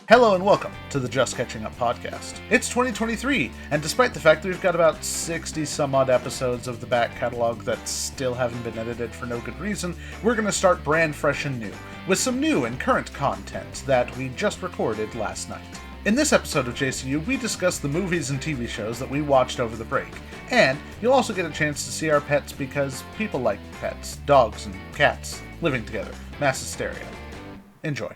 Hello and welcome to the Just Catching Up podcast. It's 2023, and despite the fact that we've got about 60 some odd episodes of the back catalog that still haven't been edited for no good reason, we're going to start brand fresh and new, with some new and current content that we just recorded last night. In this episode of JCU, we discuss the movies and TV shows that we watched over the break, and you'll also get a chance to see our pets because people like pets, dogs and cats, living together, mass hysteria. Enjoy.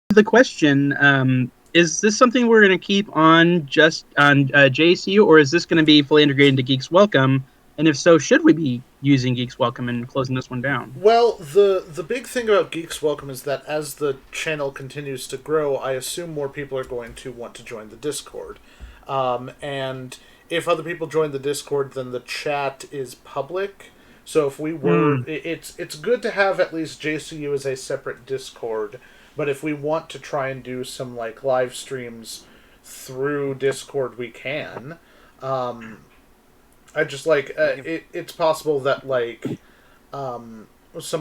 The question, is this something we're going to keep on just on JCU, or is this going to be fully integrated into Geeks Welcome? And if so, should we be using Geeks Welcome and closing this one down? Well, the big thing about Geeks Welcome is that as the channel continues to grow, I assume more people are going to want to join the Discord. And if other people join the Discord, then the chat is public. So if we were... It's good to have at least JCU as a separate Discord. But if we want to try and do some like live streams through Discord, we can. I just like it's possible that like some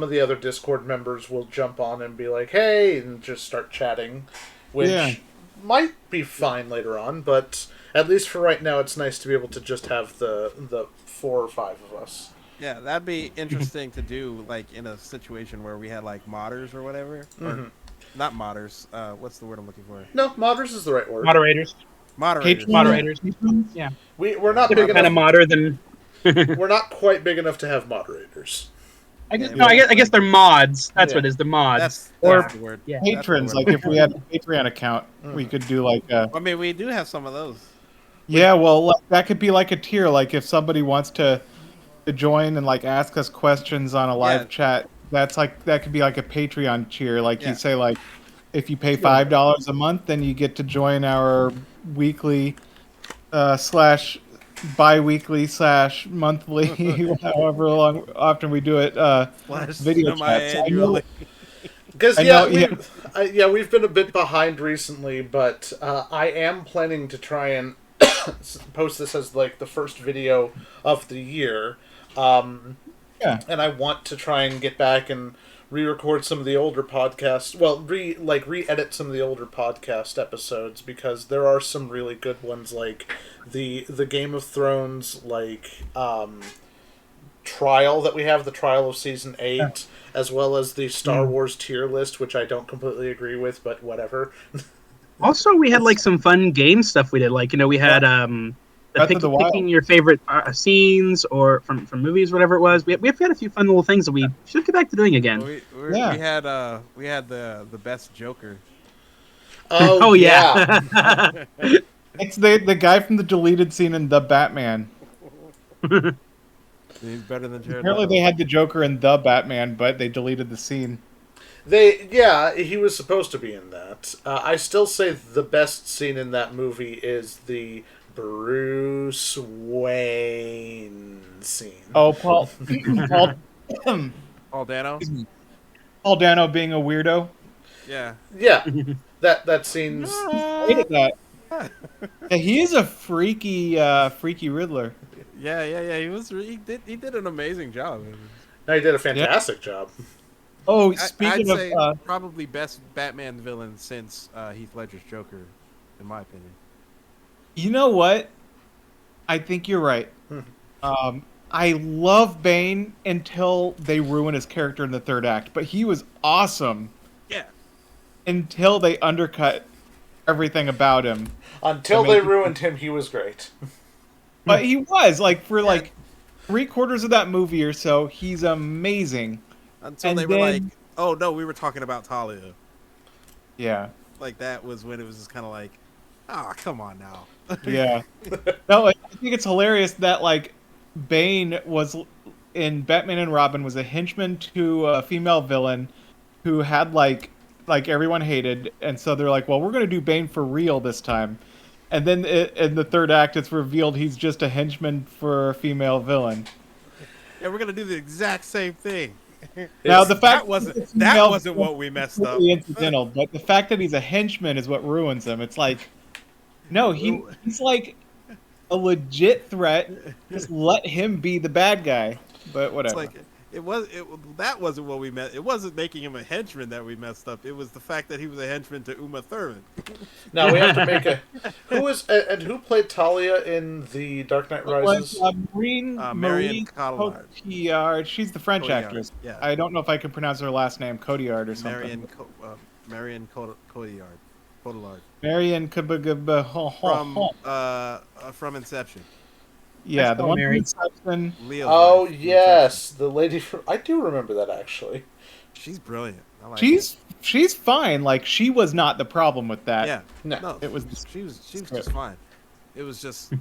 of the other Discord members will jump on and be like, "Hey," and just start chatting, which might be fine later on. But at least for right now, it's nice to be able to just have the 4 or 5 of us. Yeah, that'd be interesting to do, like in a situation where we had like modders or whatever. Mm-hmm. Not modders. What's the word I'm looking for? No, modders is the right word. Moderators. Moderators. Yeah. We're not big enough. Kind of modder than. We're not quite big enough to have moderators. I guess they're mods. That's what it is. The mods. That's the word. Yeah. Patrons. Like if we had a Patreon account, we could do like. I mean, we do have some of those. Yeah, well, that could be like a tier. Like if somebody wants to join and like ask us questions on a live chat. That could be like a Patreon tier. Like you say, like if you pay $5 a month, then you get to join our weekly slash bi-weekly slash monthly, however often we do it. Video chats. Because we've been a bit behind recently, but I am planning to try and post this as like the first video of the year. And I want to try and get back and re-record some of the older podcasts. Well, re-edit some of the older podcast episodes because there are some really good ones, like the Game of Thrones trial that we have, the trial of season 8, as well as the Star Wars tier list, which I don't completely agree with, but whatever. Also, we had like some fun game stuff we did. Like we had picking your favorite scenes or from movies, whatever it was. We've had a few fun little things that we should get back to doing again. We had the best Joker. Oh yeah. It's the guy from the deleted scene in The Batman. He's better than Jared. Apparently they had the Joker in The Batman, but they deleted the scene. He was supposed to be in that. I still say the best scene in that movie is the Bruce Wayne scene. Oh, Paul Dano? Paul Dano being a weirdo? Yeah. Yeah. That scene's... I hated that. Yeah, he is a freaky Riddler. Yeah. He did an amazing job. No, he did a fantastic job. Oh, I'd say probably best Batman villain since Heath Ledger's Joker, in my opinion. You know what? I think you're right. I love Bane until they ruin his character in the third act, but he was awesome. Yeah. Until they undercut everything about him. Until they ruined him, he was great. But he was, for 3/4 of that movie or so, he's amazing. Until they were like, oh no, we were talking about Talia. Yeah. Like that was when it was just kind of like, come on now. Yeah. No, I think it's hilarious that Bane was in Batman and Robin was a henchman to a female villain who had like everyone hated, and so they're like, well, we're gonna do Bane for real this time. And then in the third act, it's revealed he's just a henchman for a female villain. Yeah, we're gonna do the exact same thing. Now the fact that wasn't what we messed up. Incidental, but the fact that he's a henchman is what ruins him. It's like, no, he's like a legit threat. Just let him be the bad guy. But whatever. that wasn't what we met. It wasn't making him a henchman that we messed up. It was the fact that he was a henchman to Uma Thurman. Now we have to make a who played Talia in the Dark Knight Rises? Marion Cotillard. She's the French actress. Yeah. I don't know if I can pronounce her last name, Cotillard or something. Marion Cotillard. Marion from Inception. Yeah, the one from Inception. Oh yes, the lady from. I do remember that actually. She's brilliant. I like she's fine. Like she was not the problem with that. Yeah, no, it was. She was just fine. It was just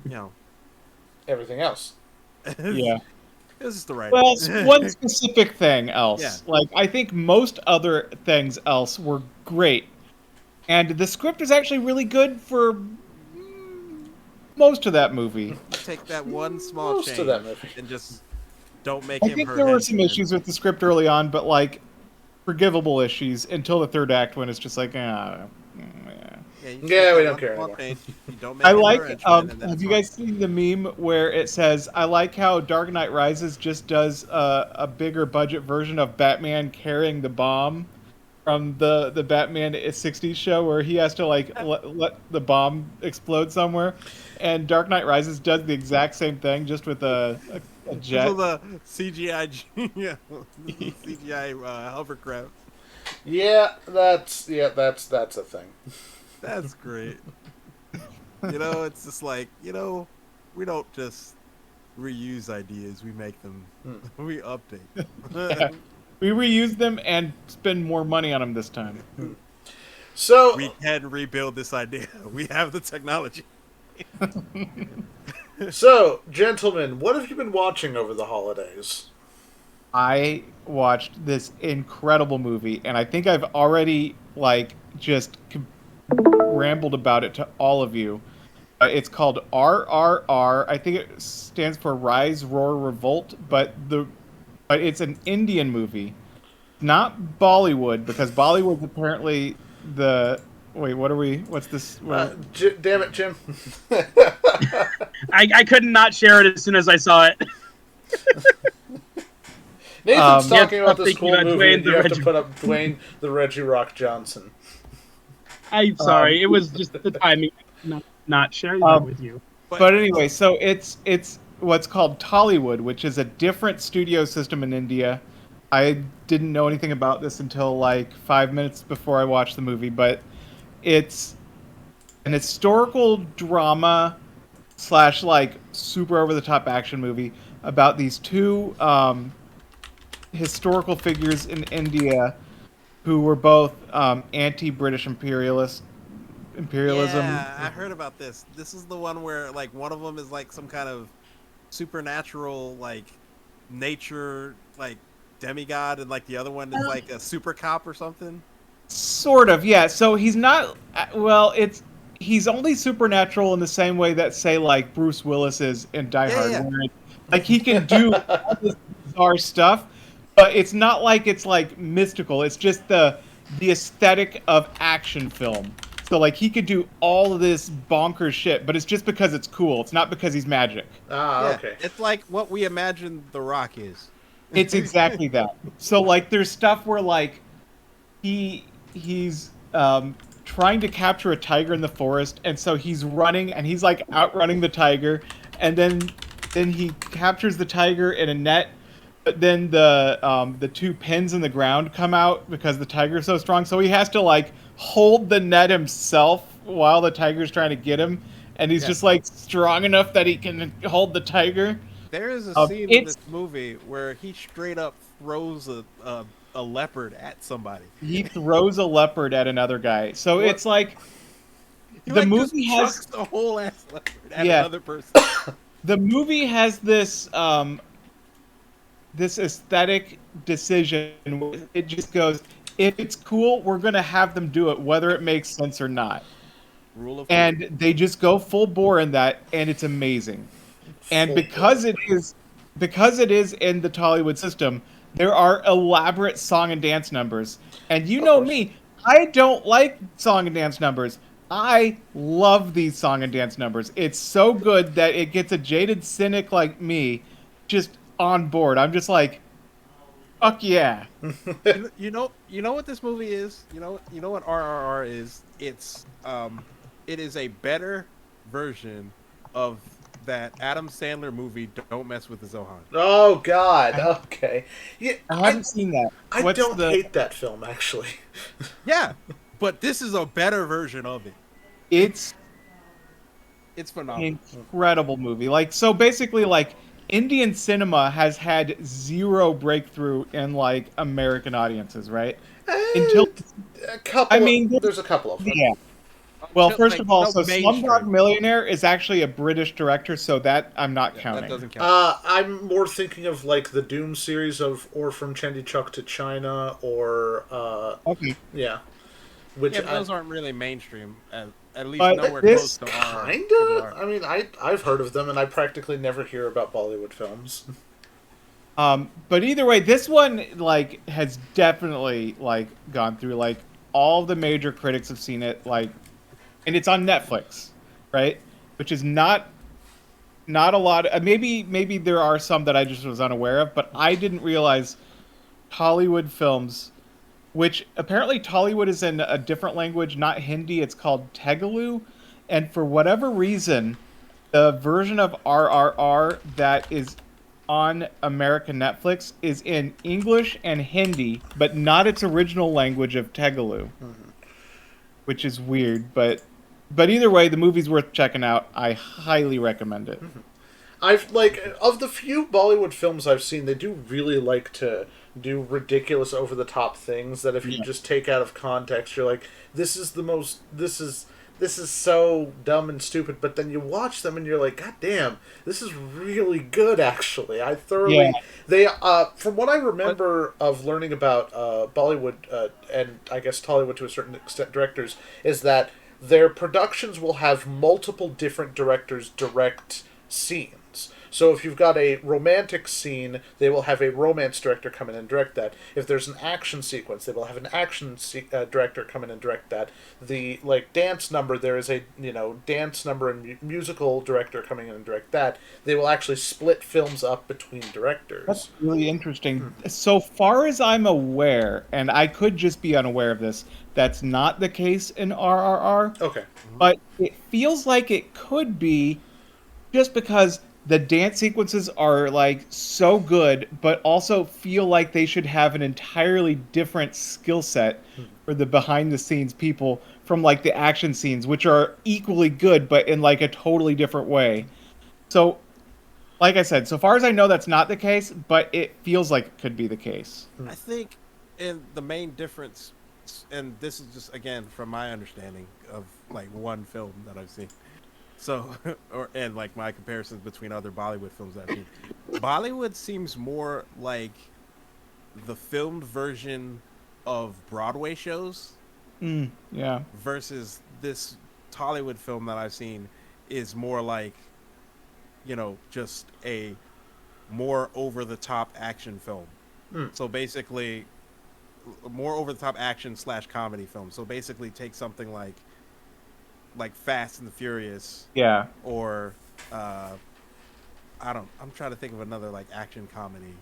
everything else. Yeah. It was just the right. Well, one specific thing else. Yeah. Like I think most other things else were great, and the script is actually really good for most of that movie. Take that one small change and just don't make him. I think there were some issues with the script early on, but like forgivable issues until the third act when it's just like, yeah, we don't care anymore. I like. Have you guys seen the meme where it says, "I like how Dark Knight Rises just does a bigger budget version of Batman carrying the bomb from the Batman 60s show where he has to like let the bomb explode somewhere," and Dark Knight Rises does the exact same thing just with a jet. So the CGI, CGI hovercraft. Yeah, that's a thing. That's great. It's just like, we don't just reuse ideas, we make them, we update them. Yeah. We reuse them and spend more money on them this time. So we can rebuild this idea. We have the technology. So, gentlemen, what have you been watching over the holidays? I watched this incredible movie, and I think I've already just rambled about it to all of you. It's called RRR. I think it stands for Rise, Roar, Revolt, but it's an Indian movie, not Bollywood, because Bollywood's apparently the. Wait, what's this? Damn it, Jim. I could not share it as soon as I saw it. Nathan's talking about this cool movie, and you have to put up Dwayne the Reggie Rock Johnson. I'm sorry, it was just the timing. Not sharing that with you. But anyway, so it's what's called Tollywood, which is a different studio system in India. I didn't know anything about this until 5 minutes before I watched the movie, but it's an historical drama / super over the top action movie about these two historical figures in India who were both anti-British imperialism. Yeah, I heard about this. This is the one where one of them is some kind of supernatural nature demigod, and the other one is a super cop or something. Sort of, yeah. So he's not. Well, he's only supernatural in the same way that say Bruce Willis is in Die Hard, where he can do all this bizarre stuff, but it's not it's mystical. It's just the aesthetic of action film. So he could do all of this bonkers shit, but it's just because it's cool. It's not because he's magic. Okay. It's like what we imagine The Rock is. It's exactly that. So there's stuff where he's trying to capture a tiger in the forest, and so he's running and he's outrunning the tiger, and then he captures the tiger in a net, but then the two pins in the ground come out because the tiger's so strong, so he has to hold the net himself while the tiger's trying to get him, and he's just strong enough that he can hold the tiger. There is a scene in this movie where he straight up throws a leopard at somebody. He throws a leopard at another guy. So it's the movie has the whole ass leopard at another person. The movie has this this aesthetic decision where it just goes, if it's cool, we're gonna have them do it whether it makes sense or not. And they just go full bore in that, and it's amazing. And because it is in the Tollywood system, there are elaborate song and dance numbers. And you know me, I don't like song and dance numbers. I love these song and dance numbers. It's so good that it gets a jaded cynic like me just on board. I'm just Fuck yeah. You know what this movie is. You know what RRR is. It is a better version of that Adam Sandler movie. Don't mess with the Zohan. Oh God. Okay. Yeah, I haven't seen that. I don't hate that film actually. Yeah, but this is a better version of it. It's phenomenal. Incredible movie. Like, so basically, like, Indian cinema has had zero breakthrough in like American audiences, right? Until a couple. There's a couple of them. Yeah. Well, first of all, so Slumdog Millionaire is actually a British director, so that I'm not counting. That doesn't count. I'm more thinking of like the Doom series of, or From Chandichuk to China, or okay, yeah, which those aren't really mainstream. At least but nowhere close to kinda. I mean, I've heard of them, and I practically never hear about Bollywood films. But either way, this one like has definitely like gone through like all the major critics have seen it, like, and it's on Netflix, right? Which is not a lot. Maybe there are some that I just was unaware of, but I didn't realize Tollywood films, which apparently Tollywood is in a different language, not Hindi. It's called Telugu, and for whatever reason, the version of RRR that is on American Netflix is in English and Hindi, but not its original language of Telugu, which is weird. But either way, the movie's worth checking out. I highly recommend it. I've of the few Bollywood films I've seen, they do really like to do ridiculous, over the top things that if you just take out of context, you're like, this is so dumb and stupid. But then you watch them and you're like, God damn, this is really good. Actually, I thoroughly they from what I remember of learning about Bollywood and I guess Tollywood to a certain extent directors, is that their productions will have multiple different directors direct scenes. So if you've got a romantic scene, they will have a romance director come in and direct that. If there's an action sequence, they will have an action director come in and direct that. The dance number, there is a dance number and musical director coming in and direct that. They will actually split films up between directors. That's really interesting. So far as I'm aware, and I could just be unaware of this, that's not the case in RRR. Okay. But it feels like it could be, just because the dance sequences are like so good, but also feel like they should have an entirely different skill set for the behind the scenes people from like the action scenes, which are equally good, but in like a totally different way. So, like I said, so far as I know, that's not the case, but it feels like it could be the case. I think, and the main difference, and this is just again from my understanding of like one film that I've seen. So, and like my comparisons between other Bollywood films I've seen, Bollywood seems more like the filmed version of Broadway shows. Yeah. Versus this Tollywood film that I've seen is more like, just a more over the top action film. So basically, more over the top action / comedy film. So basically, take something like Fast and the Furious, or I'm trying to think of another like action comedy,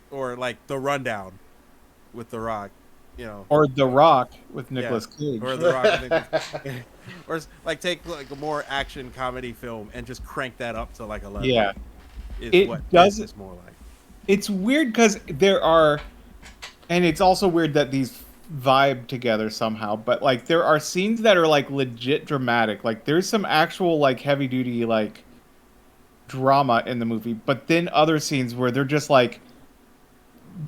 or like The Rundown with The Rock, or The Rock with Nicolas Cage, or The Rock with Nicolas Cage. Or like take like a more action comedy film and just crank that up to like 11. Yeah, this is more like. It's weird because there are, and it's also weird that these vibe together somehow, but like there are scenes that are like legit dramatic. Like there's some actual like heavy duty like drama in the movie, but then other scenes where they're just like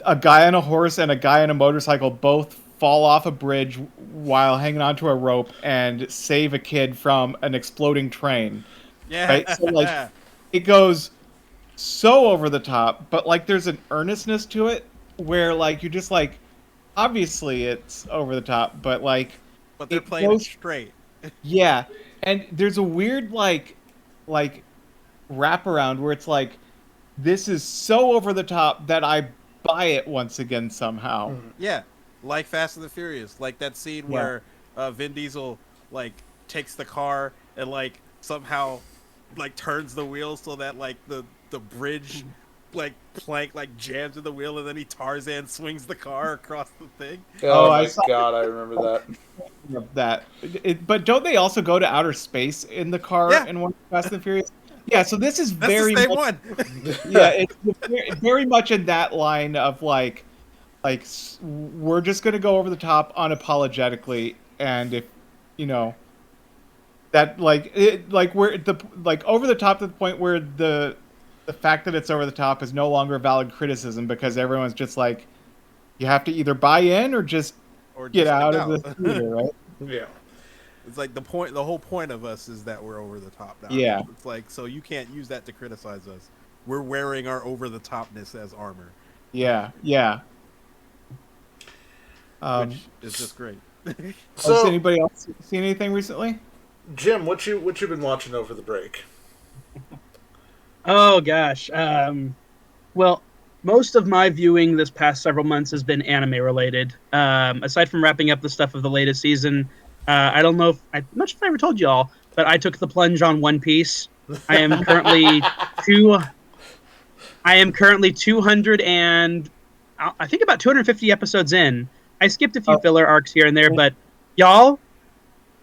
a guy on a horse and a guy on a motorcycle both fall off a bridge while hanging onto a rope and save a kid from an exploding train. Yeah. Right? So like it goes so over the top, but like there's an earnestness to it where like you're just like, obviously it's over the top, but they're playing it straight. Yeah, and there's a weird like wraparound where it's like, this is so over the top that I buy it once again somehow. Yeah, like Fast and the Furious, like that scene where Vin Diesel like takes the car and like somehow like turns the wheels so that like the bridge like plank like jams in the wheel, and then he Tarzan swings the car across the thing. Oh my god, I remember that. But don't they also go to outer space in the car in one Fast and Furious? Yeah, so this is very That's the same much, one. yeah, it's very much in that line of like we're just gonna go over the top unapologetically, and if that we're over the top to the point where the fact that it's over the top is no longer a valid criticism because everyone's just like, you have to either buy in or just get out of the theater, right? Yeah. It's like the whole point of us is that we're over the top now. Yeah. It's like, so you can't use that to criticize us. We're wearing our over the topness as armor. Yeah. Which is just great. So, has anybody else seen anything recently? Jim, what you been watching over the break? Oh gosh. Well, most of my viewing this past several months has been anime related. Aside from wrapping up the stuff of the latest season, I don't know if I'm not sure if I ever told y'all, but I took the plunge on One Piece. I am currently 200 and I think about 250 episodes in. I skipped a few filler arcs here and there, but y'all,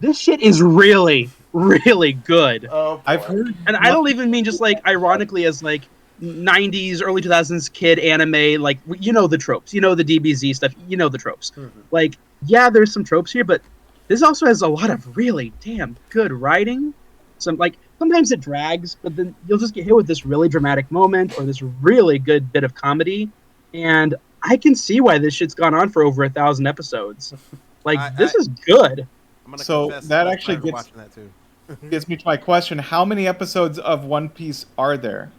this shit is really, really good. Oh, I've heard, and I don't even mean just like ironically as like 90s, early 2000s kid anime, like the tropes, the DBZ stuff, the tropes. Mm-hmm. Like, yeah, there's some tropes here, but this also has a lot of really damn good writing. Sometimes it drags, but then you'll just get hit with this really dramatic moment or this really good bit of comedy, and I can see why this shit's gone on for over 1,000 episodes. This is good. So that actually gets me to my question: how many episodes of One Piece are there?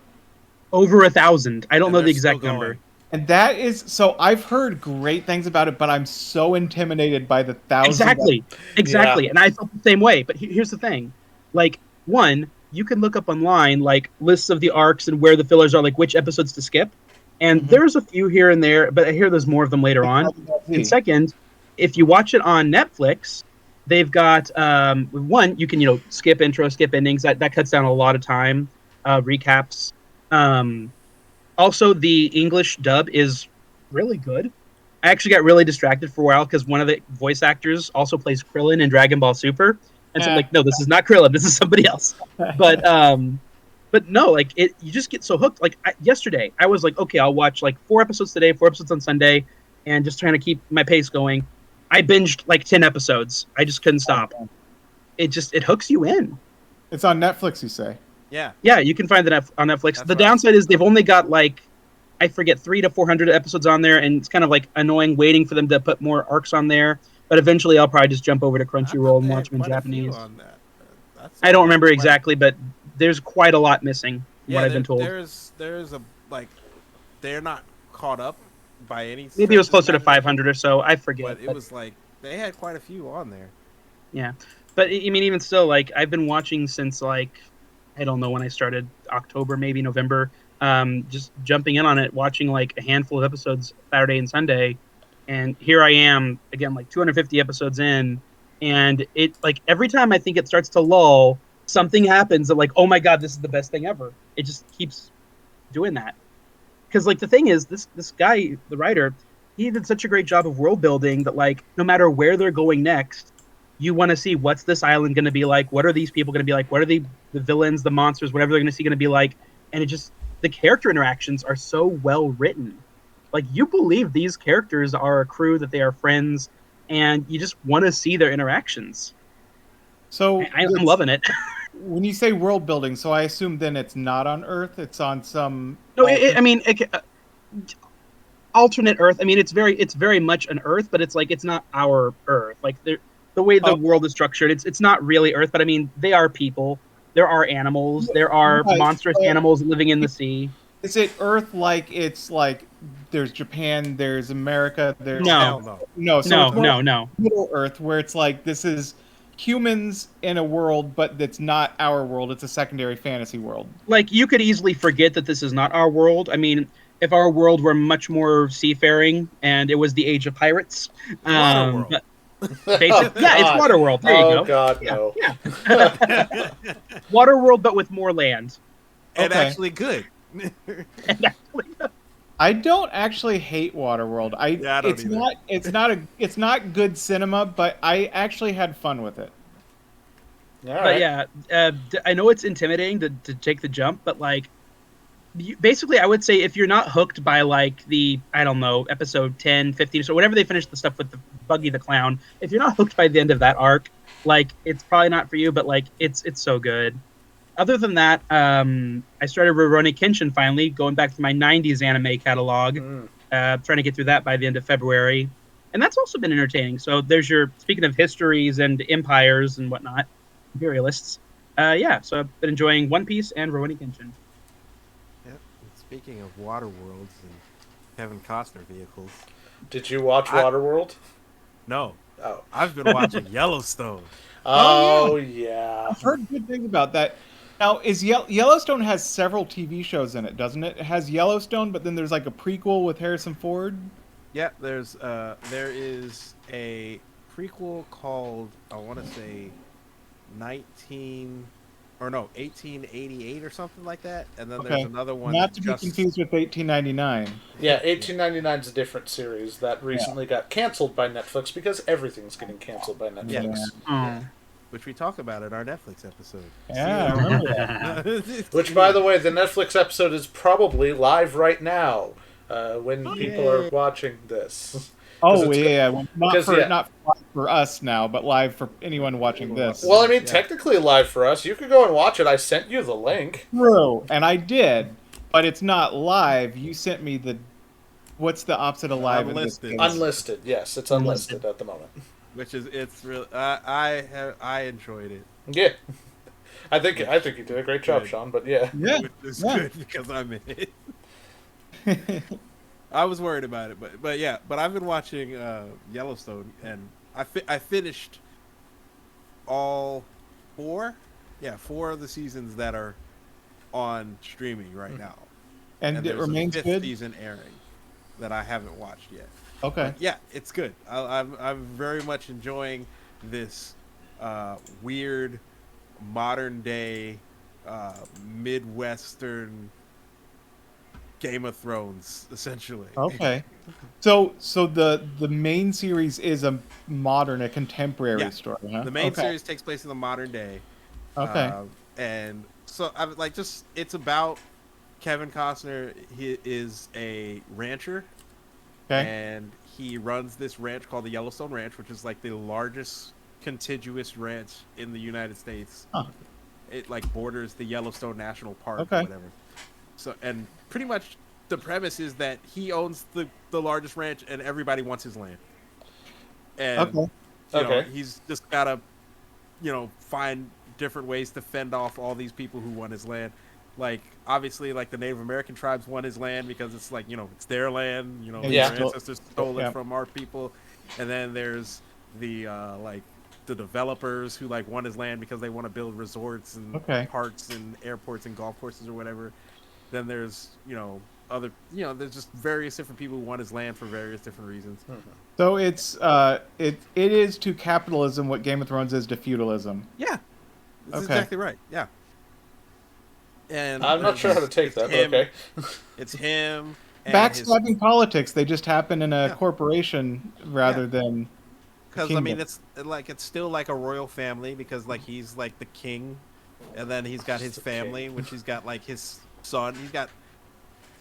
Over 1,000. I don't know the exact number. And that is so. I've heard great things about it, but I'm so intimidated by the 1,000. Exactly. Yeah. And I felt the same way. But here's the thing: one, you can look up online lists of the arcs and where the fillers are, which episodes to skip. And there's a few here and there, but I hear there's more of them later on. And second, if you watch it on Netflix, they've got one, you can skip intro, skip endings. That cuts down a lot of time. Recaps. Also, the English dub is really good. I actually got really distracted for a while because one of the voice actors also plays Krillin in Dragon Ball Super. And so I'm like, no, this is not Krillin. This is somebody else. But no, you just get so hooked. Yesterday, I was like, okay, I'll watch 4 episodes today, 4 episodes on Sunday, and just trying to keep my pace going. I binged 10 episodes. I just couldn't stop. It hooks you in. It's on Netflix, you say? Yeah. Yeah, you can find it on Netflix. That's the downside is they've only got 300 to 400 episodes on there, and it's kind of annoying waiting for them to put more arcs on there. But eventually, I'll probably just jump over to Crunchyroll and watch them in Japanese. I don't remember exactly, but there's quite a lot missing. From what I've been told. There's they're not caught up by any. Maybe it was closer to 500 or so. I forget. But it was they had quite a few on there. Yeah, but I mean, even still, I've been watching since I don't know when I started, October, maybe November. Just jumping in on it, watching a handful of episodes Saturday and Sunday, and here I am again, 250 episodes in, and it every time I think it starts to lull, something happens that oh my god, this is the best thing ever. It just keeps doing that. Because the thing is, this guy, the writer, he did such a great job of world building that no matter where they're going next, you want to see what's this island going to be like, what are these people going to be like, what are the villains, the monsters, whatever they're going to see going to be like, and the character interactions are so well written. You believe these characters are a crew, that they are friends, and you just want to see their interactions. So I'm loving it. When you say world building, so I assume then it's not on Earth. It's on some. No, alternate Earth. I mean, it's very much an Earth, but it's not our Earth. The way the world is structured, it's not really Earth. But I mean, they are people. There are animals. There are monstrous animals living in the sea. Is it Earth it's there's Japan, there's America, there's no. Middle Earth, where it's this is humans in a world, but it's not our world. It's a secondary fantasy world. You could easily forget that this is not our world. I mean, if our world were much more seafaring and it was the age of pirates, Waterworld. It's Waterworld. There you go. Oh god, no. Waterworld, but with more land. And actually good. I don't actually hate Waterworld. I don't either. It's not good cinema, but I actually had fun with it. But yeah, I know it's intimidating to take the jump, but like, basically, I would say if you're not hooked by like the, I don't know, episode 10, 15, so whenever they finish the stuff with the Buggy the Clown, if you're not hooked by the end of that arc, like, it's probably not for you, but like, it's so good. Other than that, I started Rurouni Kenshin finally, going back to my 90s anime catalog, trying to get through that by the end of February. And that's also been entertaining. So there's speaking of histories and empires and whatnot, imperialists. So I've been enjoying One Piece and Rurouni Kenshin. Yep. Speaking of water worlds and Kevin Costner vehicles. Did you watch Waterworld? No. Oh. I've been watching Yellowstone. Oh, yeah. I've heard good things about that. Now, Yellowstone has several TV shows in it, doesn't it? It has Yellowstone, but then there's like a prequel with Harrison Ford. Yeah, there is a prequel called, I want to say 1888 or something like that, and then there's another one. Not to be confused with 1899. Yeah, 1899 is a different series that recently got canceled by Netflix because everything's getting canceled by Netflix. Yeah. Which we talk about in our Netflix episode. Yeah, I remember that. Which, by the way, the Netflix episode is probably live right now when people are watching this. Oh, yeah. Not for us now, but live for anyone watching this. Well, I mean, technically live for us. You could go and watch it. I sent you the link. True, and I did, but it's not live. You sent me what's the opposite of live? Unlisted. Unlisted, yes. It's unlisted at the moment. Which is, it's really, I enjoyed it. Yeah. I think you did a great job, Sean, but yeah. Yeah. It's good because I'm in it. I was worried about it, but I've been watching Yellowstone, and I finished all four of the seasons that are on streaming right now, and it remains a fifth good. Season airing that I haven't watched yet. Okay. But yeah, it's good. I'm very much enjoying this weird modern day Midwestern Game of Thrones, essentially. Okay. So the main series is a contemporary story, huh? The main series takes place in the modern day. Okay. And so I like it's about Kevin Costner. He is a rancher. Okay. And he runs this ranch called the Yellowstone Ranch, which is like the largest contiguous ranch in the United States. Huh. It like borders the Yellowstone National Park Okay. or whatever. So, and pretty much the premise is that he owns the largest ranch and everybody wants his land. And you know, he's just gotta, find different ways to fend off all these people who want his land. Like, obviously, like the Native American tribes want his land because it's like, it's their land, their ancestors stole it from our people. And then there's the developers who like want his land because they want to build resorts and parks and airports and golf courses or whatever. Then there's, there's just various different people who want his land for various different reasons. So it is to capitalism what Game of Thrones is to feudalism. Yeah. That's exactly right. Yeah. And I'm not sure how to take that, but okay. It's him. Backstabbing politics. They just happen in a corporation rather than. Because I mean, it's still like a royal family because like he's like the king, and then he's got his family, which he's got like his son.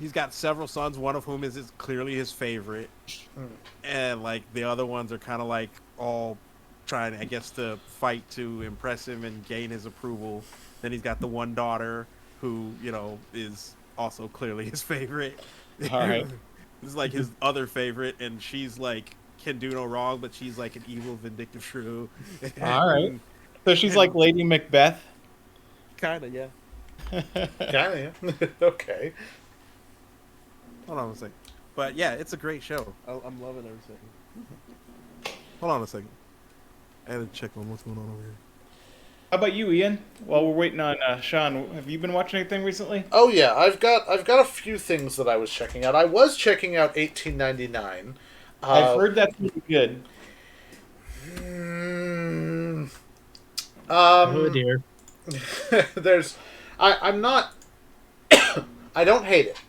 He's got several sons, one of whom is clearly his favorite, and like the other ones are kind of like all trying, I guess, to fight to impress him and gain his approval. Then he's got the one daughter who, is also clearly his favorite. All right. This is like his other favorite, and she's like can do no wrong, but she's like an evil, vindictive shrew. All right. So she's like Lady Macbeth. Kind of, yeah. Kind of, yeah. Okay. Hold on a second. But yeah, it's a great show. I'm loving every second. Hold on a second. I had to check on what's going on over here. How about you, Ian? While we're waiting on Sean, have you been watching anything recently? Oh yeah, I've got a few things that I was checking out. I was checking out 1899. I've heard that's really good. Oh dear. I'm not I don't hate it.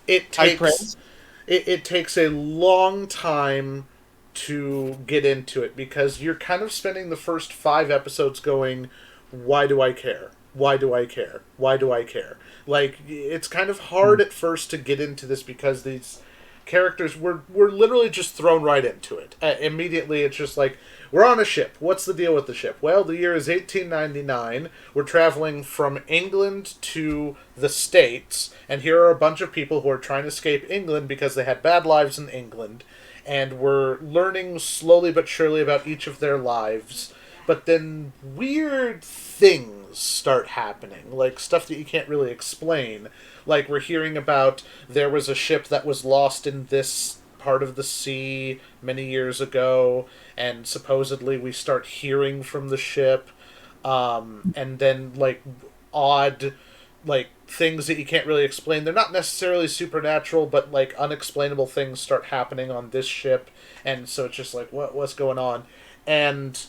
It takes a long time to get into it because you're kind of spending the first 5 episodes going, why do I care? Why do I care? Why do I care? Like, it's kind of hard at first to get into this because these characters were literally just thrown right into it. Immediately, it's just like, we're on a ship. What's the deal with the ship? Well, the year is 1899. We're traveling from England to the States, and here are a bunch of people who are trying to escape England because they had bad lives in England, and we're learning slowly but surely about each of their lives. But then weird things start happening, like stuff that you can't really explain. Like, we're hearing about there was a ship that was lost in this part of the sea many years ago, and supposedly we start hearing from the ship, and then, like, odd, like, things that you can't really explain. They're not necessarily supernatural, but, like, unexplainable things start happening on this ship, and so it's just like, what's going on? And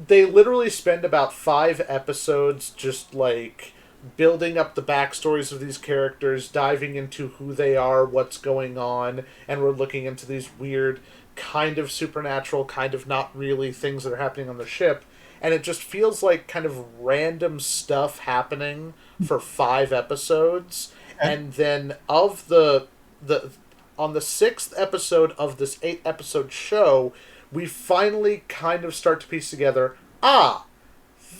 they literally spend about 5 episodes just, like, building up the backstories of these characters, diving into who they are, what's going on, and we're looking into these weird, kind of supernatural, kind of not really things that are happening on the ship, and it just feels like kind of random stuff happening for 5 episodes, and then of the on the 6th episode of this 8-episode show, we finally kind of start to piece together,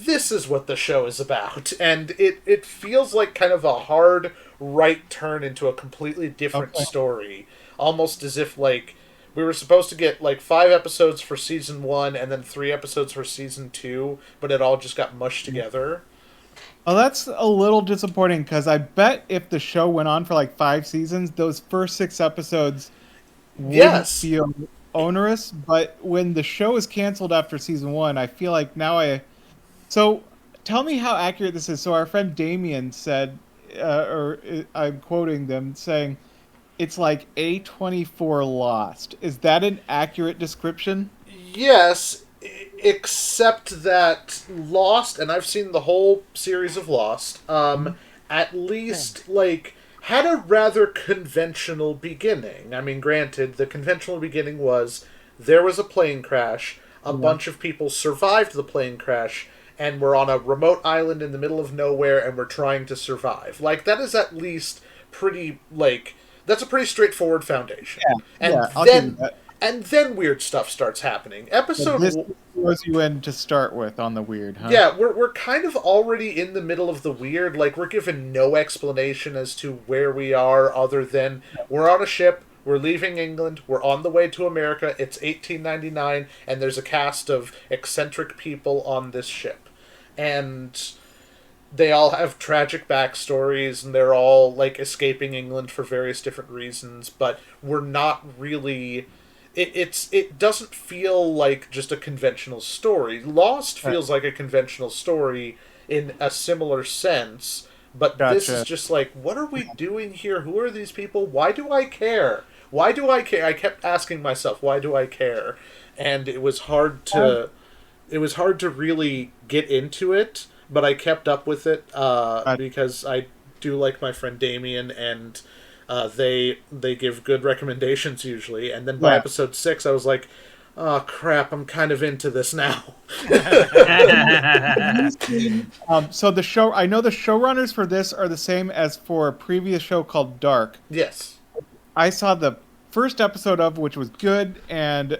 this is what the show is about. And it feels like kind of a hard right turn into a completely different story. Almost as if, like, we were supposed to get, like, 5 episodes for season 1 and then 3 episodes for season 2, but it all just got mushed together. Oh, that's a little disappointing, because I bet if the show went on for, like, 5 seasons, those first 6 episodes wouldn't feel onerous. But when the show is canceled after season 1, I feel like now So, tell me how accurate this is. So, our friend Damien said, or I'm quoting them, saying, it's like A24 Lost. Is that an accurate description? Yes, except that Lost, and I've seen the whole series of Lost, at least, like, had a rather conventional beginning. I mean, granted, the conventional beginning was there was a plane crash, a bunch of people survived the plane crash, and we're on a remote island in the middle of nowhere, and we're trying to survive. Like, that is at least pretty, like, that's a pretty straightforward foundation. And then weird stuff starts happening. This throws you in to start with on the weird, huh? Yeah, we're kind of already in the middle of the weird. Like, we're given no explanation as to where we are other than we're on a ship, we're leaving England, we're on the way to America, it's 1899, and there's a cast of eccentric people on this ship. And they all have tragic backstories, and they're all, like, escaping England for various different reasons, but we're not really... It doesn't feel like just a conventional story. Lost feels like a conventional story in a similar sense, but this is just like, what are we doing here? Who are these people? Why do I care? Why do I care? I kept asking myself, why do I care? And it was hard to really get into it, but I kept up with it because I do like my friend Damien, and they give good recommendations usually. And then by episode 6, I was like, oh crap, I'm kind of into this now. So the show, I know the showrunners for this are the same as for a previous show called Dark. Yes. I saw the first episode of which was good, and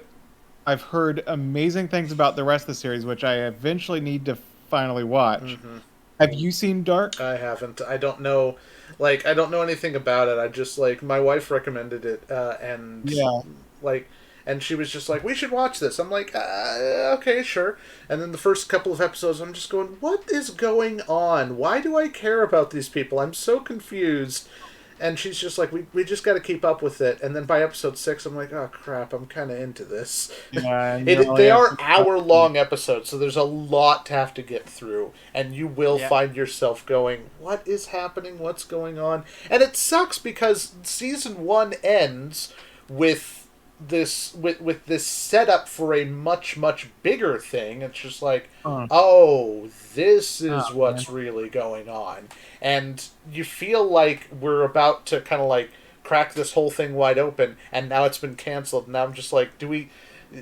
I've heard amazing things about the rest of the series, which I eventually need to finally watch. Mm-hmm. Have you seen Dark? I haven't. I don't know. Like, I don't know anything about it. I just, like, my wife recommended it, and she was just like, we should watch this. I'm like, okay, sure. And then the first couple of episodes, I'm just going, what is going on? Why do I care about these people? I'm so confused. And she's just like, we just got to keep up with it. And then by episode 6, I'm like, oh crap, I'm kind of into this. Yeah, they are hour-long episodes, so there's a lot to have to get through. And you will find yourself going, what is happening? What's going on? And it sucks because season 1 ends with this with this setup for a much bigger thing. It's just like, oh, this is what's really going on, and you feel like we're about to kind of like crack this whole thing wide open, and now it's been canceled. Now I'm just like,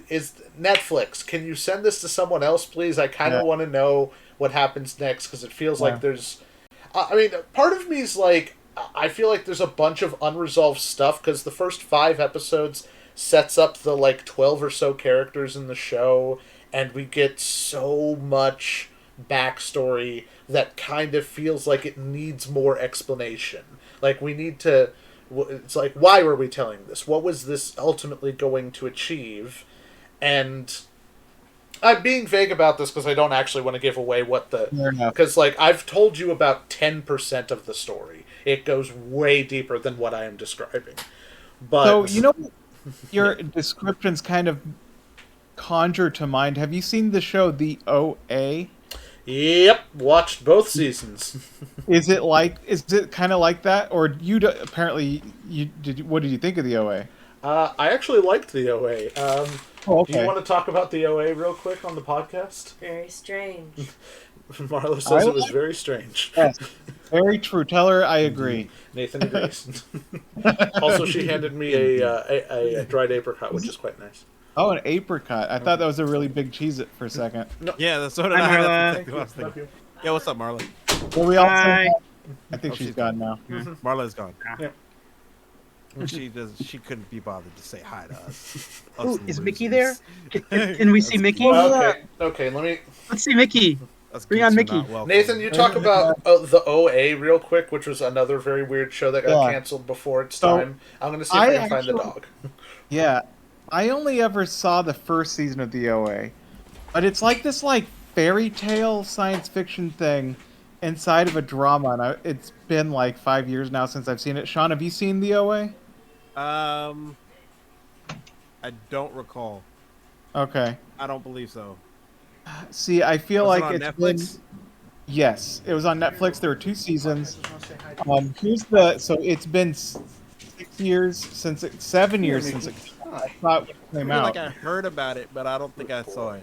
is Netflix, can you send this to someone else, please? I kind of want to know what happens next, because it feels like there's... I mean, part of me is like, I feel like there's a bunch of unresolved stuff, because the first 5 episodes sets up the, like, 12 or so characters in the show, and we get so much backstory that kind of feels like it needs more explanation. Like, we need to... It's like, why were we telling this? What was this ultimately going to achieve? And I'm being vague about this because I don't actually want to give away what the... Because, like, I've told you about 10% of the story. It goes way deeper than what I am describing. But so, you know, your descriptions kind of conjure to mind. Have you seen the show The OA? Yep, watched both seasons. Is it kind of like that, or apparently what did you think of the OA? I actually liked the OA. Okay. Do you want to talk about the OA real quick on the podcast? Very strange. Marlo says it was very strange. Yes, very true. Tell her I agree. Nathan agrees. Also, she handed me a dried apricot, which is quite nice. Oh, an apricot. I thought that was a really big Cheez-It for a second. No. Yeah, that's what I was thinking. Yeah, what's up, Marla? Well, we all I think she's gone now. Mm-hmm. Marla's gone. Yeah. She couldn't be bothered to say hi to us. Oh, is Mickey there? Can we see Mickey? Okay, let's see Mickey. Bring on Mickey. Nathan, you talk about the OA real quick, which was another very weird show that got canceled before its time. I'm going to see if I can find the dog. Yeah. I only ever saw the first season of the OA, but it's like this fairy tale science fiction thing inside of a drama, and it's been like 5 years now since I've seen it. Sean, have you seen the OA? I don't recall. Okay. I don't believe so. See, I feel like it's on Netflix. Yes, it was on Netflix. There were 2 seasons. So it's been 6 years since 7 years since it came out. Like I heard about it, but I don't think I saw it.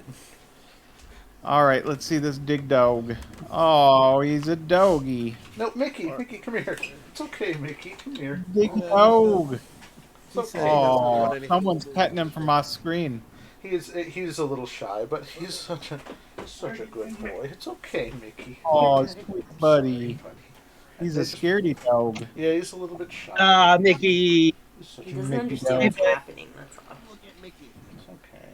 All right, let's see this dig dog. Oh, he's a doggy. No, Mickey, come here. It's okay, Mickey, come here. Dig dog. It's okay. Oh, someone's petting him from off screen. He's a little shy, but he's such a good boy. It's okay, Mickey. Oh, sweet buddy. He's a scaredy dog. Yeah, he's a little bit shy. Mickey. He doesn't understand what's happening, that's all. It's okay.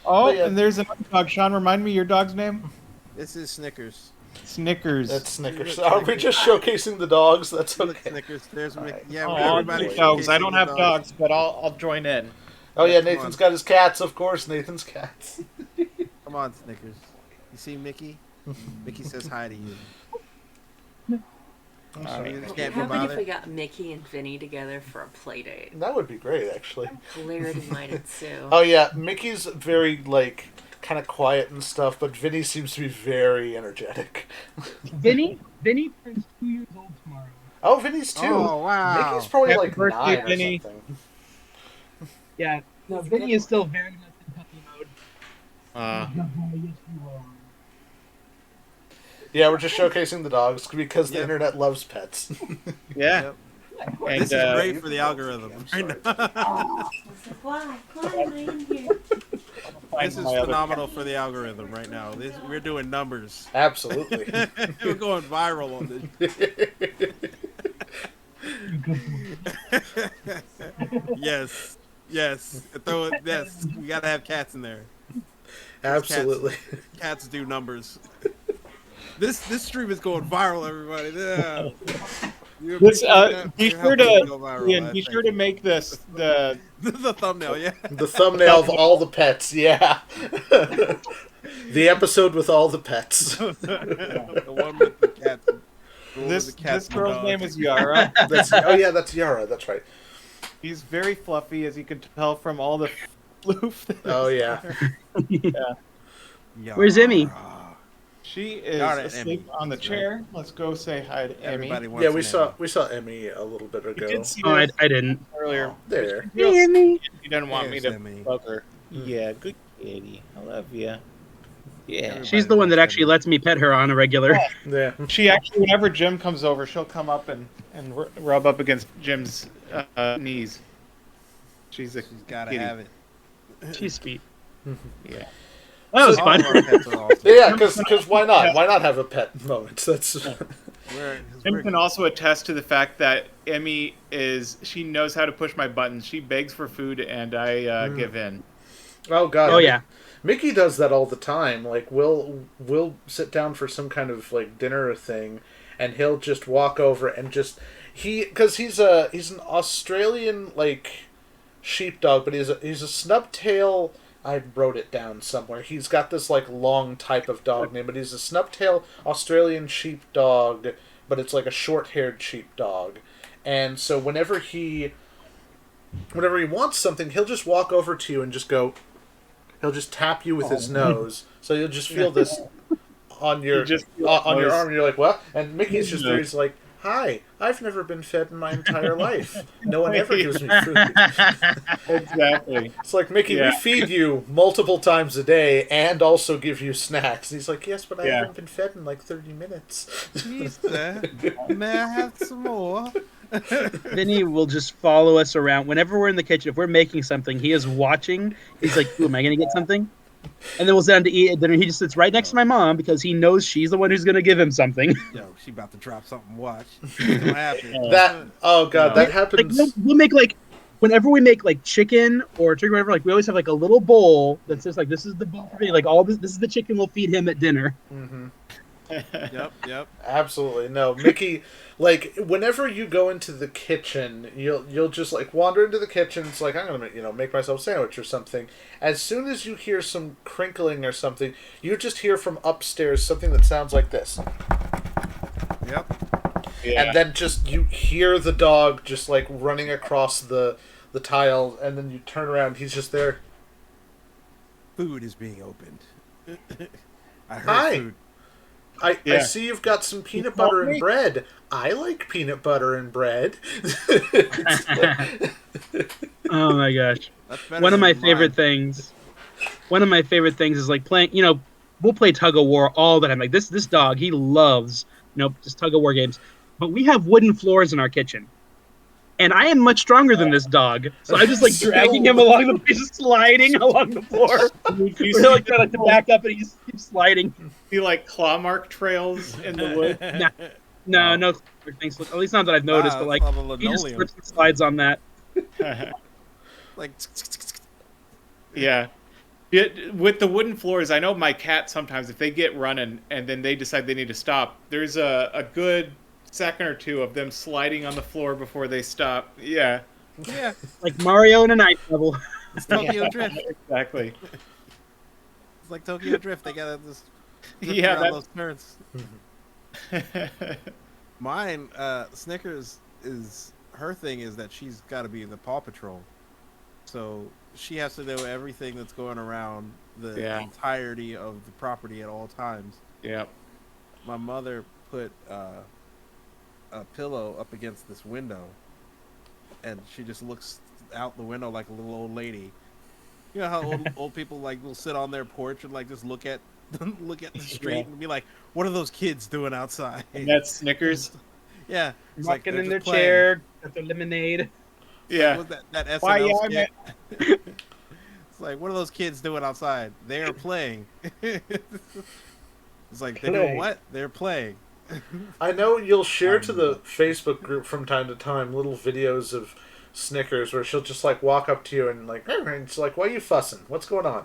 Oh, and there's another dog. Sean, remind me your dog's name? This is Snickers. Snickers. That's Snickers. Are we just showcasing the dogs? That's okay. Snickers. There's everybody dogs. I don't have dogs, but I'll join in. Oh yeah, Nathan's got his cats, of course. Nathan's cats. Come on, Snickers. You see Mickey? Mickey says hi to you. How about if we got Mickey and Vinny together for a play date? That would be great, actually. Hilarity might ensue. Oh yeah, Mickey's very kind of quiet and stuff, but Vinny seems to be very energetic. Vinny turns 2 years old tomorrow. Oh, Vinny's 2. Oh wow. Mickey's probably Happy like birthday, 9 or Vinny. something. Yeah, no, Vinny is still very much in puppy mode. Yeah, we're just showcasing the dogs because the internet loves pets. Yeah. Yep. And, this is great for the algorithm. Right now. Why am I in here? This is phenomenal for the algorithm right now. We're doing numbers. Absolutely. We're going viral on this. Yes. Throw it. Yes. We gotta have cats in there. Absolutely. Cats do numbers. This stream is going viral, everybody. Yeah. Be sure to make this the thumbnail. Yeah. The thumbnail of all the pets. Yeah. The episode with all the pets. The one with the cats. This girl's name is Yara. That's Yara. That's right. He's very fluffy, as you can tell from all the floof. Oh yeah. Where's Emmy? She is Got it, asleep Emmy. on the That's chair. Let's go say hi to Emmy. Everybody wants Yeah, an we saw Emmy a little bit We ago. did see Oh, her I didn't. earlier. Oh, there. Hey, Emmy. She doesn't want me There's to Emmy. bug her. Yeah, good kitty. I love you. Yeah. Everybody She's the one that loves actually Emmy. lets me pet her on a regular. Yeah. She actually, whenever Jim comes over, she'll come up and rub up against Jim's knees. She's Gotta kitty. have it. She's sweet. Yeah. That was All fun. of our pets are awesome. Yeah, because why not? Why not have a pet moment? That's Jim can also attest to the fact that Emmy she knows how to push my buttons. She begs for food and I give in. oh god. Oh yeah. Mickey does that all the time. Like we'll sit down for some kind of like dinner thing, and he'll just walk over and just because he's an Australian like sheepdog, but he's a snubtail. I wrote it down somewhere. He's got this like long type of dog name, but he's a snubtail Australian sheepdog, but it's like a short-haired sheepdog. And so whenever he wants something, he'll just walk over to you and just go. He'll just tap you with his nose, so you'll just feel this on your on your arm. And you're like, "What?" And Mickey's just there. He's like, "Hi, I've never been fed in my entire life. No one ever gives me food." Exactly. It's like, Mickey, we feed you multiple times a day and also give you snacks. And he's like, "Yes, but I haven't been fed in like 30 minutes." Please, sir. May I have some more? Vinny will just follow us around whenever we're in the kitchen. If we're making something, he is watching. He's like, "Ooh, am I going to get something?" And then we'll sit down to eat at dinner. He just sits right next to my mom because he knows she's the one who's going to give him something. Yo, she about to drop something. Watch. What's gonna happen? That happens. Like, we'll make like, whenever we make like chicken or turkey, or whatever, like we always have like a little bowl that says like, "This is the bowl for me." Like all this is the chicken we'll feed him at dinner. Mm-hmm. Yep. Absolutely. No, Mickey, like, whenever you go into the kitchen, you'll just, like, wander into the kitchen. It's like, I'm going to, make myself a sandwich or something. As soon as you hear some crinkling or something, you just hear from upstairs something that sounds like this. Yep. Yeah. And then just, you hear the dog just, like, running across the tile, and then you turn around, he's just there. Food is being opened. I heard Hi. food. I see you've got some peanut butter and bread. I like peanut butter and bread. Oh my gosh. One of my favorite things is like playing, we'll play tug of war all the time. Like this dog, he loves, just tug of war games. But we have wooden floors in our kitchen. And I am much stronger than this dog. So I'm just like dragging him along just sliding along the floor. We're like trying to back up and he just keeps sliding. See like claw mark trails in the wood? No things. At least not that I've noticed, but like he just slips and slides on that. Like Yeah. With the wooden floors, I know my cat sometimes, if they get running and then they decide they need to stop, there's a good second or two of them sliding on the floor before they stop. Yeah. Like Mario in a night level. It's Tokyo Drift. Exactly. It's like Tokyo Drift. They gotta just those turns. Mine, Snickers is her thing is that she's got to be in the Paw Patrol, so she has to know everything that's going around the entirety of the property at all times. Yeah. My mother put a pillow up against this window, and she just looks out the window like a little old lady. You know how old people like will sit on their porch and like just look at the street and be like, "What are those kids doing outside?" And that's Snickers. Yeah, it's walking in their chair, got their lemonade. Yeah, like, that SNL skit. It's like, what are those kids doing outside? They are playing. It's like, they're doing what? They're playing. I know you'll share to the Facebook group from time to time little videos of Snickers where she'll just like walk up to you and like, and it's like, why are you fussing? What's going on?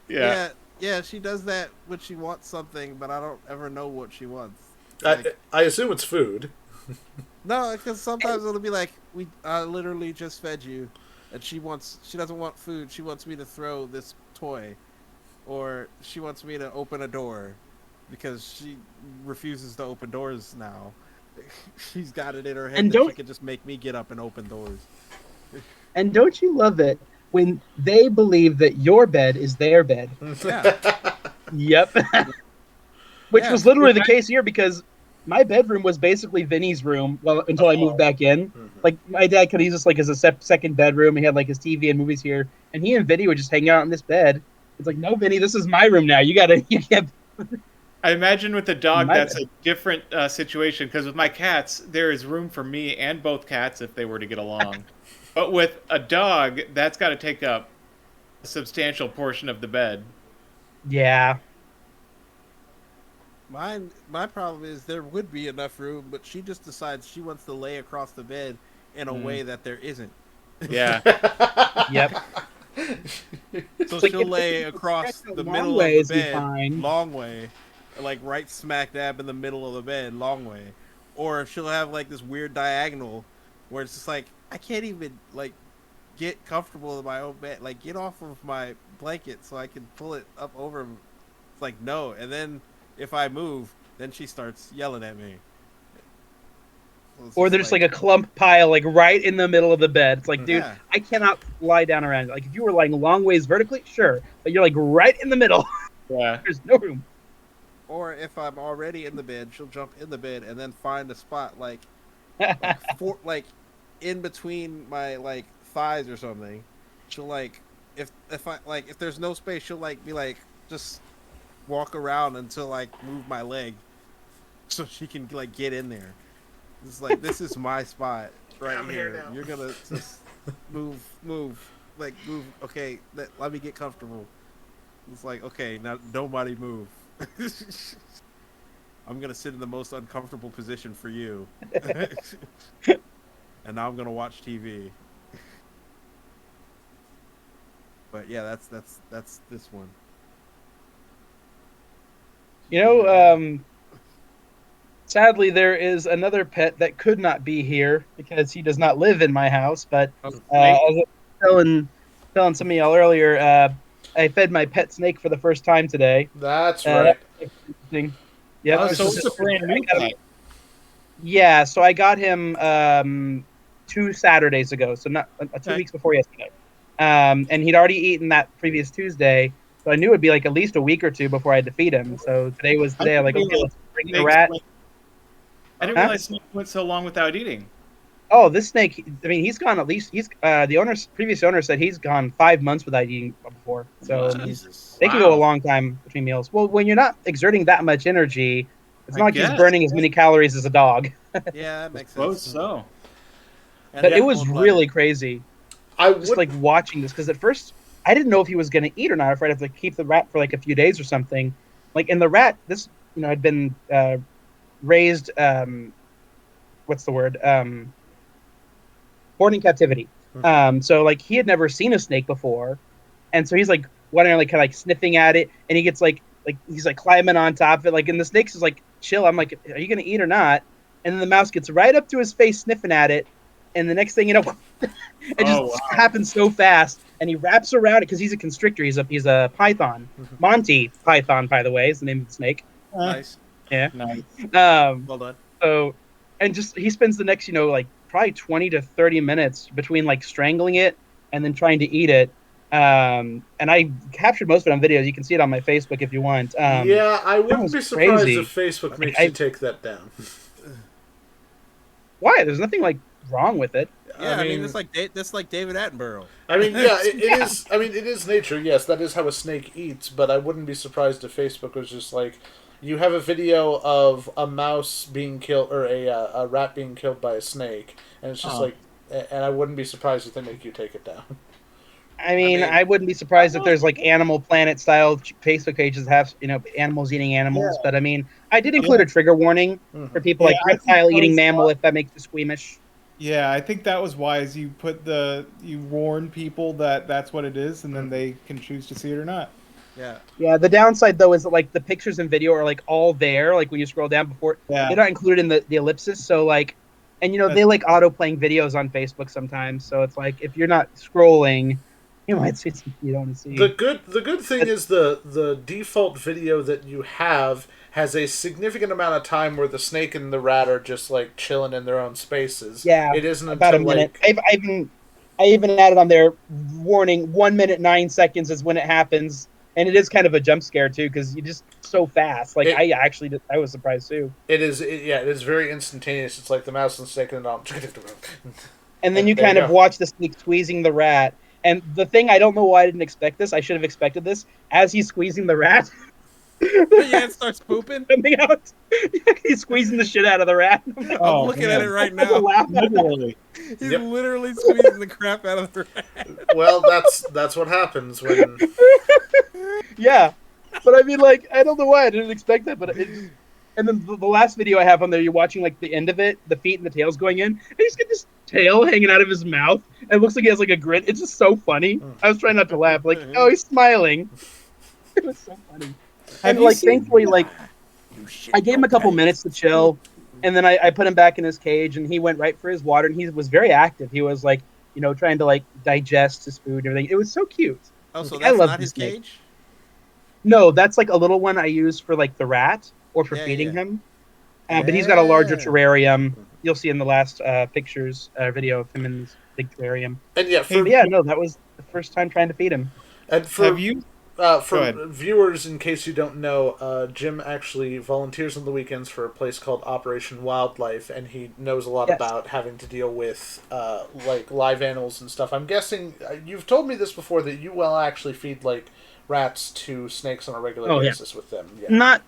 Yeah, she does that when she wants something, but I don't ever know what she wants. I assume it's food. No, because sometimes it'll be like, I literally just fed you, and she doesn't want food. She wants me to throw this toy, or she wants me to open a door, because she refuses to open doors now. She's got it in her head that she can just make me get up and open doors. And don't you love it when they believe that your bed is their bed? Yeah. Yep. Which was literally the case here because my bedroom was basically Vinny's room until I moved back in. Mm-hmm. Like my dad could use this like as a second bedroom. He had like his TV and movies here, and he and Vinny would just hang out in this bed. It's like, no, Vinny, this is my room now. You can't. I imagine with the dog, that's a different situation because with my cats, there is room for me and both cats if they were to get along. But with a dog, that's got to take up a substantial portion of the bed. Yeah. My problem is there would be enough room, but she just decides she wants to lay across the bed in a way that there isn't. Yeah. Yep. So she'll lay across the middle of the bed, long way, like right smack dab in the middle of the bed, long way. Or she'll have like this weird diagonal where it's just like, I can't even like get comfortable in my own bed. Like, get off of my blanket so I can pull it up over. It's like, no. And then if I move, then she starts yelling at me. So or there's like a clump pile like right in the middle of the bed. It's like, dude, I cannot lie down around. Like if you were lying long ways vertically, sure, but you're like right in the middle. Yeah. There's no room. Or if I'm already in the bed, she'll jump in the bed and then find a spot like in between my like thighs or something. She'll like if there's no space, she'll like be like just walk around until I move my leg so she can like get in there. It's like, this is my spot right here. You're gonna just move. Okay, let me get comfortable. It's like, okay, now nobody move. I'm gonna sit in the most uncomfortable position for you, and now I'm gonna watch TV. But yeah, that's this one. You know, sadly, there is another pet that could not be here because he does not live in my house. But as I was telling some of y'all earlier, I fed my pet snake for the first time today. That's right. Yeah. So it's a brand new pet. Yeah, so I got him 2 Saturdays ago, so not 2 weeks before yesterday. And he'd already eaten that previous Tuesday, so I knew it'd be like at least a week or two before I had to feed him. So today was the day. I'm like, okay, let's bring the rat. I didn't realize snake went so long without eating. Oh, this snake! I mean, he's gone at least. The previous owner said he's gone 5 months without eating before. So they can go a long time between meals. Well, when you're not exerting that much energy, it's not like he's burning as many calories as a dog. Yeah, that makes sense. So. But it was really crazy. Just like watching this because at first I didn't know if he was going to eat or not. If I'd have to keep the rat for like a few days or something. Like, and the rat, this had been raised. What's the word? Born in captivity. So like he had never seen a snake before, and so he's like wandering, like kind of like sniffing at it, and he gets like he's like climbing on top of it, like, and the snake's is like chill. I'm like, are you gonna eat or not? And then the mouse gets right up to his face, sniffing at it, and the next thing you know, it just happens so fast, and he wraps around it because he's a constrictor. He's a python. Monty Python, by the way, is the name of the snake. Nice. Yeah. Nice. Well done. So, and just he spends the next like probably 20 to 30 minutes between like strangling it and then trying to eat it. And I captured most of it on video. You can see it on my Facebook if you want. Yeah, I wouldn't be surprised if Facebook makes you take that down. Why? There's nothing like wrong with it. Yeah, I mean, it's like David Attenborough. I mean, yeah, it is. I mean, it is nature. Yes, that is how a snake eats. But I wouldn't be surprised if Facebook was just like, you have a video of a mouse being killed or a rat being killed by a snake, and it's just like, and I wouldn't be surprised if they make you take it down. I mean, I wouldn't be surprised if there's like Animal Planet style Facebook pages that have animals eating animals. Yeah. But I mean, I did include a trigger warning for people like reptile eating mammal if that makes you squeamish. Yeah, I think that was wise. You warn people that that's what it is, and then they can choose to see it or not. Yeah. Yeah. The downside though is that like the pictures and video are like all there. Like when you scroll down before, they're not included in the ellipsis. So like, and they like auto playing videos on Facebook sometimes. So it's like if you're not scrolling, you might see something you don't want to see. The good thing is the default video that you have has a significant amount of time where the snake and the rat are just like chilling in their own spaces. Yeah, it isn't about until a minute. Like... I even added on there warning 1 minute 9 seconds is when it happens, And it is kind of a jump scare too, because you just so fast. Like I was surprised too. It is very instantaneous. It's like the mouse and snake and all. And then you kind of watch the snake squeezing the rat. And the thing, I don't know why I didn't expect this. I should have expected this. As he's squeezing the rat, it starts pooping. Coming out. He's squeezing the shit out of the rat. I'm looking at it right now. Literally. He's literally squeezing the crap out of the rat. Well, that's what happens when. Yeah, but I mean, like, I don't know why I didn't expect that, but and then the last video I have on there, you're watching like the end of it, the feet and the tail's going in, and he's got this tail hanging out of his mouth. And it looks like he has like a grin. It's just so funny. I was trying not to laugh. Like, oh, he's smiling. It was so funny. And like, thankfully, like, I gave him a couple minutes to chill, and then I put him back in his cage, and he went right for his water, and he was very active. He was like, trying to like digest his food and everything. It was so cute. Oh, so that's not his cage? No, that's like a little one I use for like the rat or for feeding him. But he's got a larger terrarium. You'll see in the last video of him in this big terrarium. And that was the first time trying to feed him. And for viewers, in case you don't know, Jim actually volunteers on the weekends for a place called Operation Wildlife, and he knows a lot about having to deal with like live animals and stuff. I'm guessing you've told me this before, that you will actually feed like rats to snakes on a regular basis with them. Yeah. Not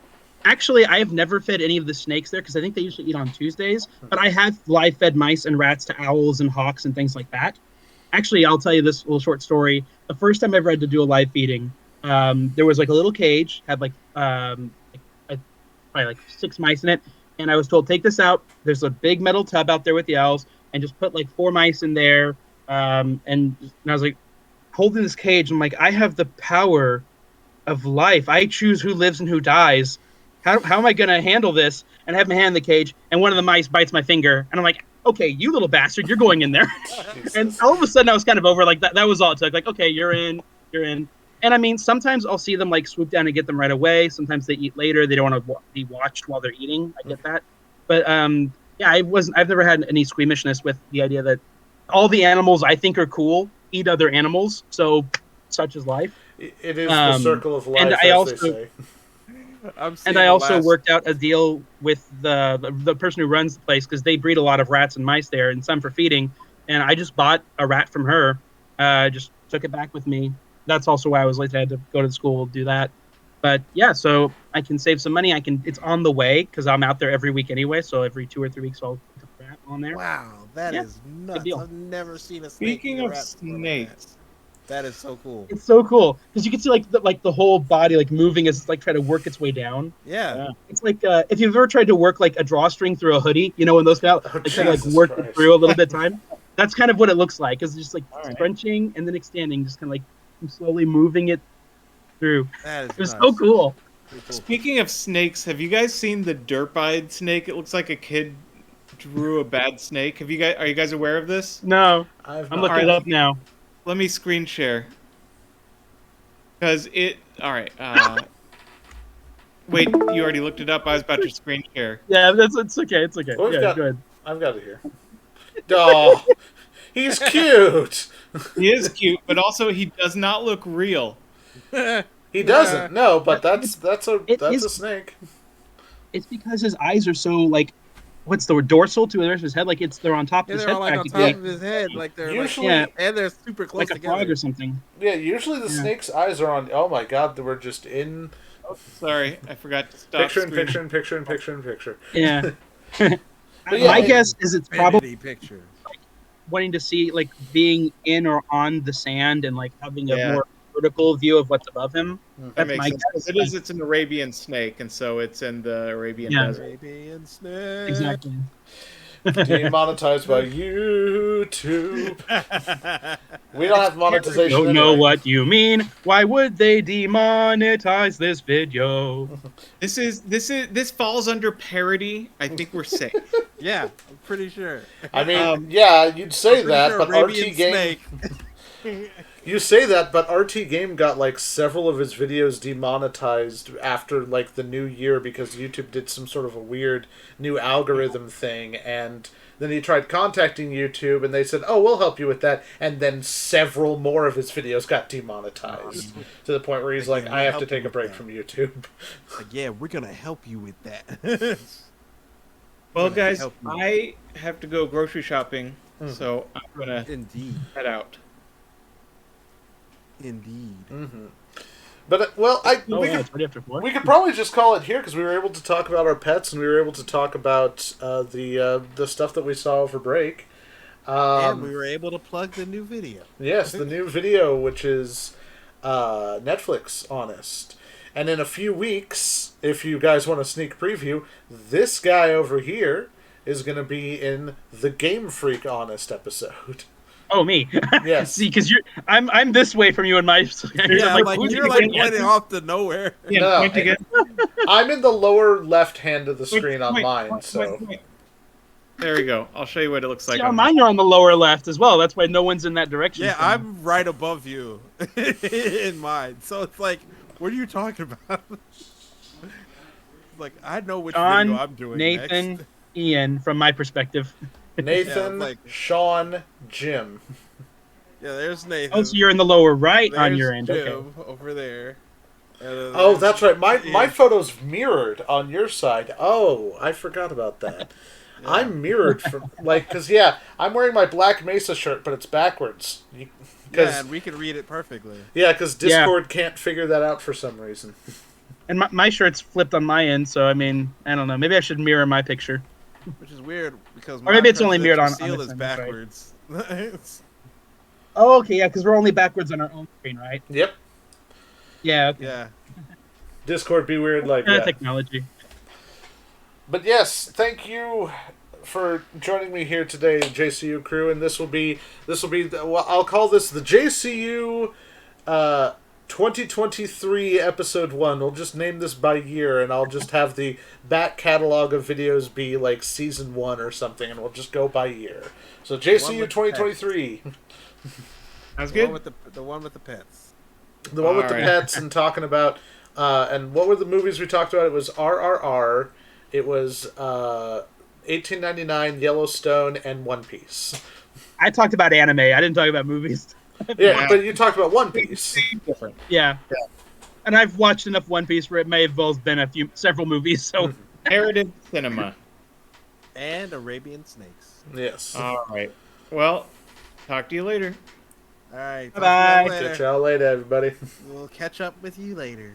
actually, I have never fed any of the snakes there because I think they usually eat on Tuesdays. But I have live fed mice and rats to owls and hawks and things like that. Actually, I'll tell you this little short story. The first time I ever had to do a live feeding, there was like a little cage, had probably like 6 mice in it, and I was told, take this out. There's a big metal tub out there with the owls, and just put like 4 mice in there. And I was like, holding this cage, I'm like, I have the power of life. I choose who lives and who dies. How am I gonna handle this? And I have my hand in the cage, and one of the mice bites my finger, and I'm like, okay, you little bastard, you're going in there. And all of a sudden I was kind of over, like that was all it took. Like, okay, you're in. And I mean, sometimes I'll see them like swoop down and get them right away. Sometimes they eat later. They don't want to be watched while they're eating. I get that. But I've never had any squeamishness with the idea that all the animals I think are cool eat other animals. So such is life. It is the circle of life, and they say. I also worked out a deal with the person who runs the place, because they breed a lot of rats and mice there, and some for feeding. And I just bought a rat from her. Just took it back with me. That's also why I was late. I had to go to the school, do that. But yeah, so I can save some money. It's on the way because I'm out there every week anyway. So every 2 or 3 weeks, I'll put a rat on there. Wow, that is nuts! I've never seen a snake. Speaking of snakes. That is so cool. It's so cool because you can see like the whole body like moving as it's like trying to work its way down. Yeah. It's like if you've ever tried to work like a drawstring through a hoodie, when those kind of like work it through a little bit of time. That's kind of what it looks like. It's just like scrunching and then extending, just kind of like slowly moving it through. It was so cool. Speaking of snakes, have you guys seen the derp-eyed snake? It looks like a kid drew a bad snake. Are you guys aware of this? No. I'm looking it up now. Let me screen share. Because alright, wait, you already looked it up? I was about to screen share. Yeah, it's okay, Well, good. I've got it here. Oh, he's cute! He is cute, but also he does not look real. He doesn't, no, but that's a snake. It's because his eyes are so, like, what's the word, dorsal to the rest of his head? Like they're on top of his head. They're on top of his head, like they're usually, and they're super close like together. A frog or something. Yeah, usually the snake's eyes are on. Oh my god, we're just in. Oh, sorry, I forgot to stop. Picture. Yeah. My guess is it's probably picture. Like, wanting to see like being in or on the sand and like having a more vertical view of what's above him. That makes sense. It's an Arabian snake, and so it's in the Arabian desert. Arabian snake. Exactly. Demonetized by YouTube. We don't have monetization. Don't know what you mean. Why would they demonetize this video? This falls under parody. I think we're safe. Yeah, I'm pretty sure. I mean, you'd say that, but Arabian RT Game. You say that, but RT Game got like several of his videos demonetized after like the new year because YouTube did some sort of a weird new algorithm thing, and then he tried contacting YouTube and they said, "Oh, we'll help you with that." And then several more of his videos got demonetized to the point where he's like, "I have to take a break from YouTube." Like, yeah, we're gonna help you with that. Well, guys, I have to go grocery shopping, so I'm gonna head out. Indeed. Mm-hmm. But we could probably just call it here because we were able to talk about our pets and we were able to talk about the stuff that we saw over break. And we were able to plug the new video. Yes, the new video, which is Netflix Honest. And in a few weeks, if you guys want a sneak preview, this guy over here is going to be in the Game Freak Honest episode. Oh, me. Yes. See, because I'm this way from you and my. Yeah, like you're like pointing off to nowhere. No, I'm in the lower left hand of the screen on mine. So there we go. I'll show you what it looks like. See, on mine, you're on the lower left as well. That's why no one's in that direction. Yeah, I'm right above you in mine. So it's like, what are you talking about? Like, I know which video I'm doing. Nathan, next. Ian, from my perspective. Nathan, Sean, Jim. Yeah, there's Nathan. Oh, so you're in the lower right there's on your end. Jim Okay. over there. Oh, that's right. My photo's mirrored on your side. Oh, I forgot about that. Yeah. I'm mirrored from because I'm wearing my Black Mesa shirt, but it's backwards. And we can read it perfectly. Yeah, because Discord can't figure that out for some reason. And my shirt's flipped on my end, so I mean, I don't know. Maybe I should mirror my picture. Which is weird because or maybe it's only mirrored on seal this is backwards. Oh, okay, yeah, because we're only backwards on our own screen, right? Yep. Yeah. Okay. Yeah. Discord be weird like that. Technology. But yes, thank you for joining me here today, JCU crew, and this will be well, I'll call this the JCU 2023 episode 1. We'll just name this by year, and I'll just have the back catalog of videos be like season 1 or something, and we'll just go by year. So JCU 2023. Sounds good. The one with the pets. The one with the pets and talking about and what were the movies we talked about? It was RRR. It was 1899, Yellowstone, and One Piece. I talked about anime. I didn't talk about movies. Yeah, but you talked about One Piece. Yeah. And I've watched enough One Piece where it may have both been several movies. So Heritage Cinema and Arabian Snakes. Yes. All right. Well, talk to you later. All right. Bye. Catch y'all later, everybody. We'll catch up with you later.